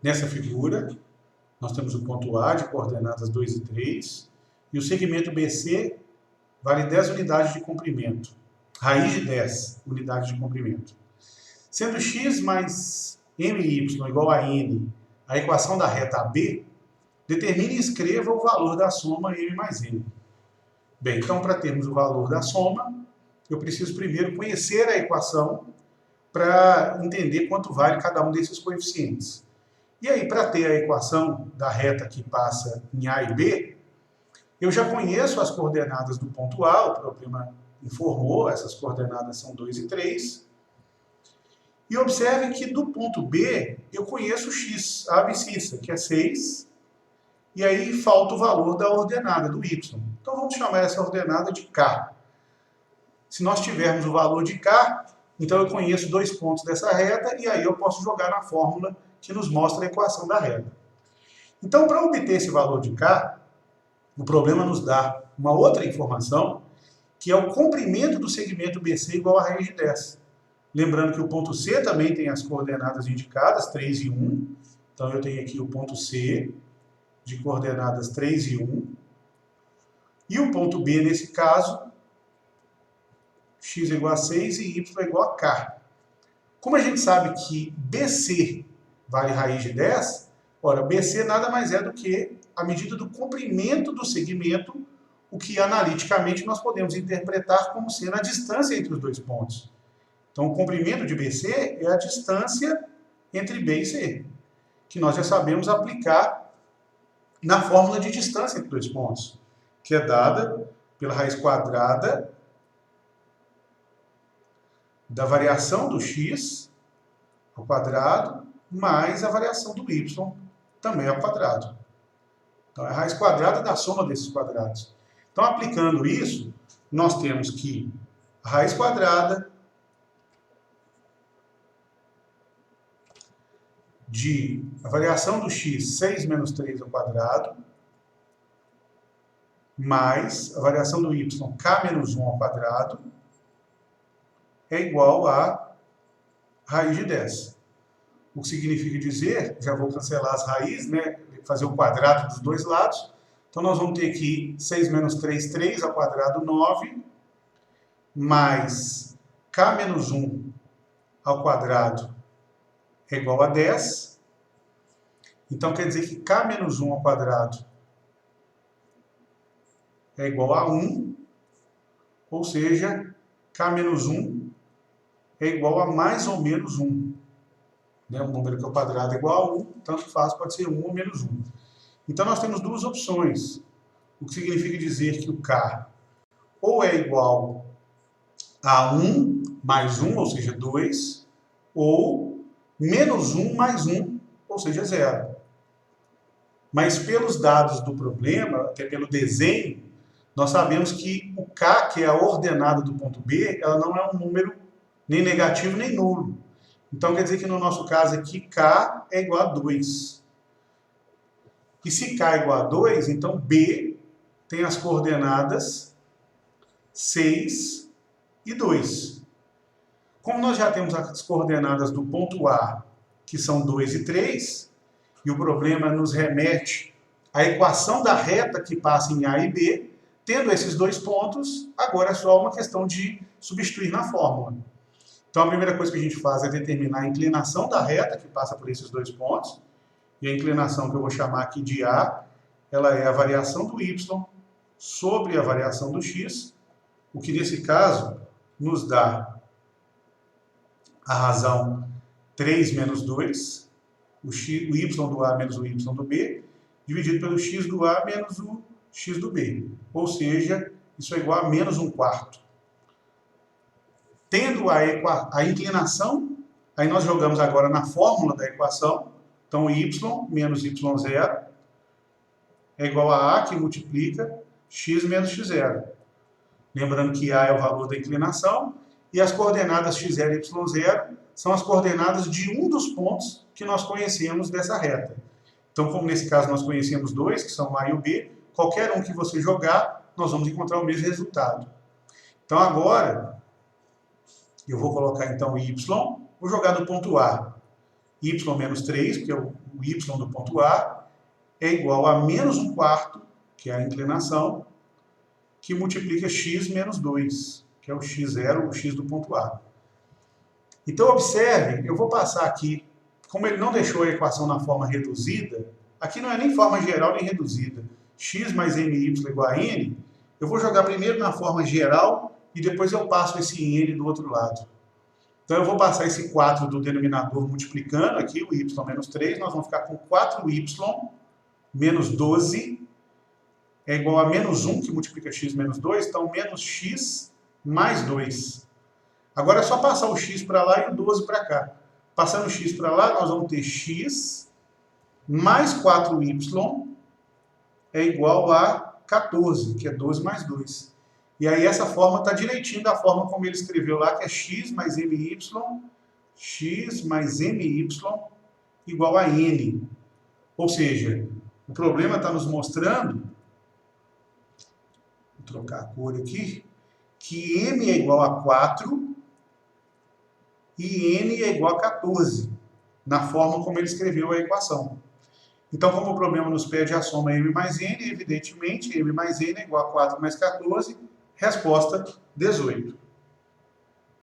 Nessa figura, nós temos o ponto A de coordenadas 2 e 3, e o segmento BC vale 10 unidades de comprimento. Raiz de 10 unidades de comprimento. Sendo x mais my igual a n, a equação da reta AB, determine e escreva o valor da soma m mais n. Bem, então para termos o valor da soma, eu preciso primeiro conhecer a equação para entender quanto vale cada um desses coeficientes. E aí, para ter a equação da reta que passa em A e B, eu já conheço as coordenadas do ponto A, o problema informou, essas coordenadas são 2 e 3. E observe que do ponto B, eu conheço o x, a abscissa, que é 6, e aí falta o valor da ordenada, do y. Então vamos chamar essa ordenada de K. Se nós tivermos o valor de K, então eu conheço 2 pontos dessa reta, e aí eu posso jogar na fórmula que nos mostra a equação da reta. Então, para obter esse valor de K, o problema nos dá uma outra informação, que é o comprimento do segmento BC igual a raiz de 10. Lembrando que o ponto C também tem as coordenadas indicadas, 3 e 1. Então, eu tenho aqui o ponto C de coordenadas 3 e 1. E o ponto B, nesse caso, x igual a 6 e y igual a K. Como a gente sabe que BC vale raiz de 10, ora, BC nada mais é do que a medida do comprimento do segmento, o que analiticamente nós podemos interpretar como sendo a distância entre os dois pontos. Então, o comprimento de BC é a distância entre B e C, que nós já sabemos aplicar na fórmula de distância entre dois pontos, que é dada pela raiz quadrada da variação do x ao quadrado mais a variação do y também ao quadrado. Então, é a raiz quadrada da soma desses quadrados. Então, aplicando isso, nós temos que a raiz quadrada de a variação do x, 6 menos 3 ao quadrado, mais a variação do y, k menos 1 ao quadrado, é igual a raiz de 10. O que significa dizer, já vou cancelar as raízes, né, fazer o quadrado dos dois lados. Então, nós vamos ter aqui 6 menos 3, 3 ao quadrado, 9, mais k menos 1 ao quadrado é igual a 10. Então, quer dizer que k menos 1 ao quadrado é igual a 1, ou seja, k menos 1 é igual a mais ou menos 1. Um número que é o quadrado é igual a 1, tanto faz, pode ser 1 ou menos 1. Então, nós temos duas opções, o que significa dizer que o K ou é igual a 1 mais 1, ou seja, 2, ou menos 1 mais 1, ou seja, 0. Mas pelos dados do problema, até pelo desenho, nós sabemos que o K, que é a ordenada do ponto B, ela não é um número nem negativo nem nulo. Então, quer dizer que no nosso caso aqui, K é igual a 2. E se K é igual a 2, então B tem as coordenadas 6 e 2. Como nós já temos as coordenadas do ponto A, que são 2 e 3, e o problema nos remete à equação da reta que passa em A e B, tendo esses dois pontos, agora é só uma questão de substituir na fórmula. Então, a primeira coisa que a gente faz é determinar a inclinação da reta que passa por esses dois pontos. E a inclinação que eu vou chamar aqui de A, ela é a variação do y sobre a variação do x, o que nesse caso nos dá a razão 3 menos 2, o y do A menos o y do B, dividido pelo x do A menos o x do B. Ou seja, isso é igual a menos 1/4. Tendo a inclinação, aí nós jogamos agora na fórmula da equação. Então, y menos y0 é igual a A, que multiplica x menos x0. Lembrando que A é o valor da inclinação, e as coordenadas x0 e y0 são as coordenadas de um dos pontos que nós conhecemos dessa reta. Então, como nesse caso nós conhecemos dois, que são o A e o B, qualquer um que você jogar, nós vamos encontrar o mesmo resultado. Então, agora, eu vou colocar então y, vou jogar no ponto A. y menos 3, que é o y do ponto A, é igual a menos 1/4, que é a inclinação, que multiplica x menos 2, que é o x0, o x do ponto A. Então, observe, eu vou passar aqui, como ele não deixou a equação na forma reduzida, aqui não é nem forma geral nem reduzida, x mais my igual a n, eu vou jogar primeiro na forma geral e depois eu passo esse n do outro lado. Então, eu vou passar esse 4 do denominador multiplicando aqui, o y menos 3, nós vamos ficar com 4y menos 12 é igual a menos 1, que multiplica x menos 2, então menos x mais 2. Agora é só passar o x para lá e o 12 para cá. Passando o x para lá, nós vamos ter x mais 4y é igual a 14, que é 12 mais 2. E aí essa forma está direitinho da forma como ele escreveu lá, que é x mais my igual a n. Ou seja, o problema está nos mostrando, vou trocar a cor aqui, que m é igual a 4 e n é igual a 14, na forma como ele escreveu a equação. Então, como o problema nos pede a soma m mais n, evidentemente, m mais n é igual a 4 mais 14, resposta 18.